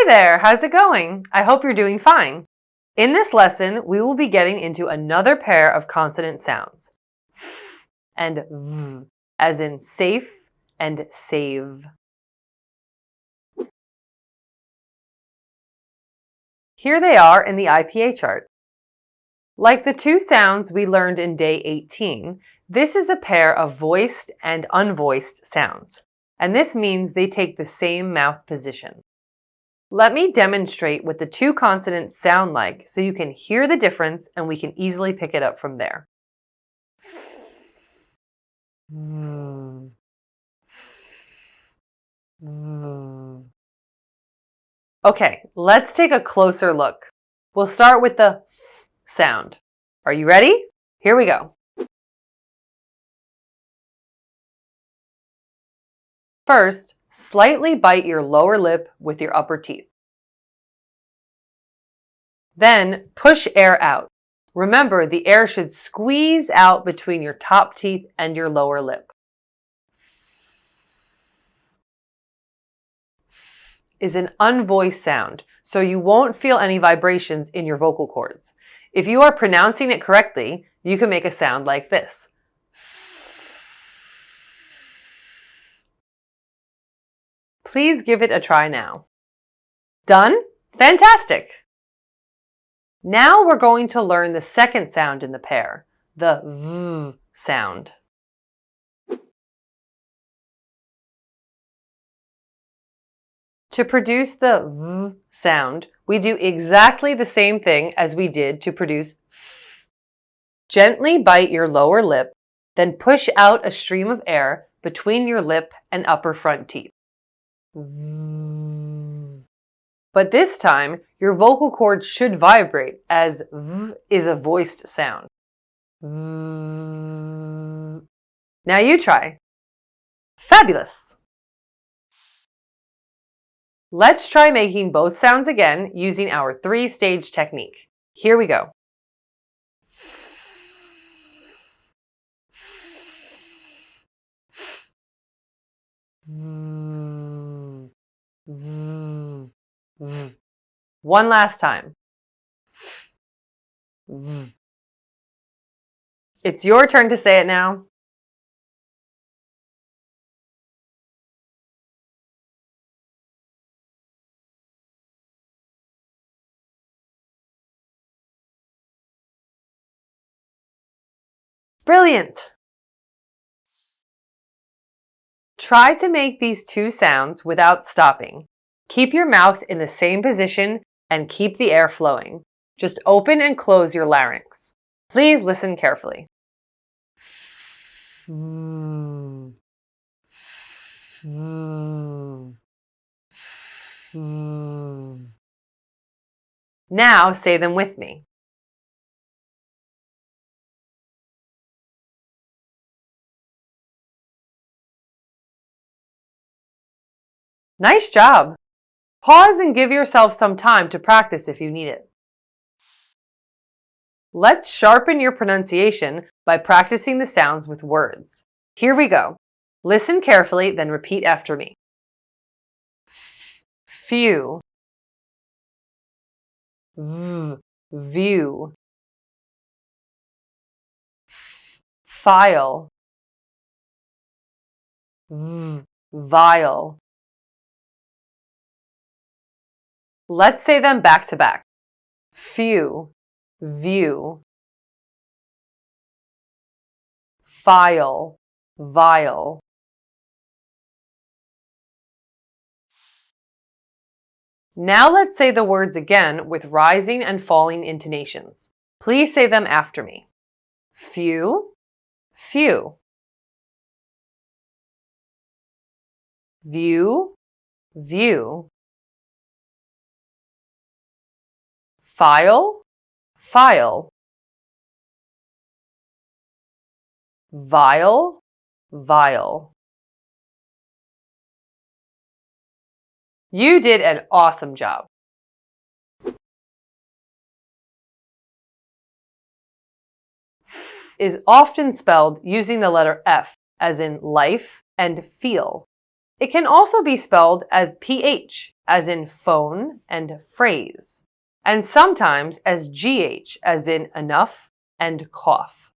there, how's it going? I hope you're doing fine. In this lesson, we will be getting into another pair of consonant sounds, f and v, as in safe and save. Here they are in the IPA chart. Like the two sounds we learned in day 18, this is a pair of voiced and unvoiced sounds, and this means they take the same mouth position. Let me demonstrate what the two consonants sound like so you can hear the difference and we can easily pick it up from there. Okay, let's take a closer look. We'll start with the f sound. Are you ready? Here we go. First, slightly bite your lower lip with your upper teeth. Then, push air out. Remember, the air should squeeze out between your top teeth and your lower lip. Is an unvoiced sound, so you won't feel any vibrations in your vocal cords. If you are pronouncing it correctly, you can make a sound like this. Please give it a try now. Done? Fantastic! Now we're going to learn the second sound in the pair, the v sound. To produce the v sound, we do exactly the same thing as we did to produce f. Gently bite your lower lip, then push out a stream of air between your lip and upper front teeth. But this time, your vocal cords should vibrate as v is a voiced sound. Now you try. Fabulous! Let's try making both sounds again using our three-stage technique. Here we go. One last time. It's your turn to say it now. Brilliant! Try to make these two sounds without stopping. Keep your mouth in the same position and keep the air flowing. Just open and close your larynx. Please listen carefully. Now say them with me. Nice job! Pause and give yourself some time to practice if you need it. Let's sharpen your pronunciation by practicing the sounds with words. Here we go. Listen carefully, then repeat after me. Few. View. File. Vial. Let's say them back to back. Few, view, file, vial. Now let's say the words again with rising and falling intonations. Please say them after me. Few, few. View, view. File, file. Vial, vial. You did an awesome job. Is often spelled using the letter F, as in life and feel. It can also be spelled as PH, as in phone and phrase, and sometimes as GH, as in enough and cough.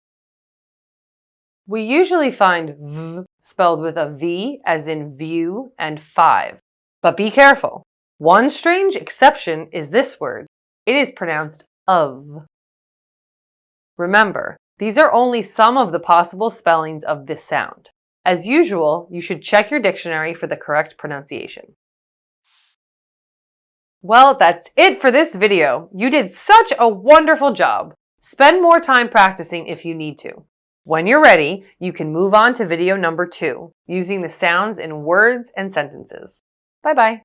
We usually find V spelled with a V, as in view and 5. But be careful. One strange exception is this word. It is pronounced of. Remember, these are only some of the possible spellings of this sound. As usual, you should check your dictionary for the correct pronunciation. Well, that's it for this video. You did such a wonderful job. Spend more time practicing if you need to. When you're ready, you can move on to video number 2, using the sounds in words and sentences. Bye-bye.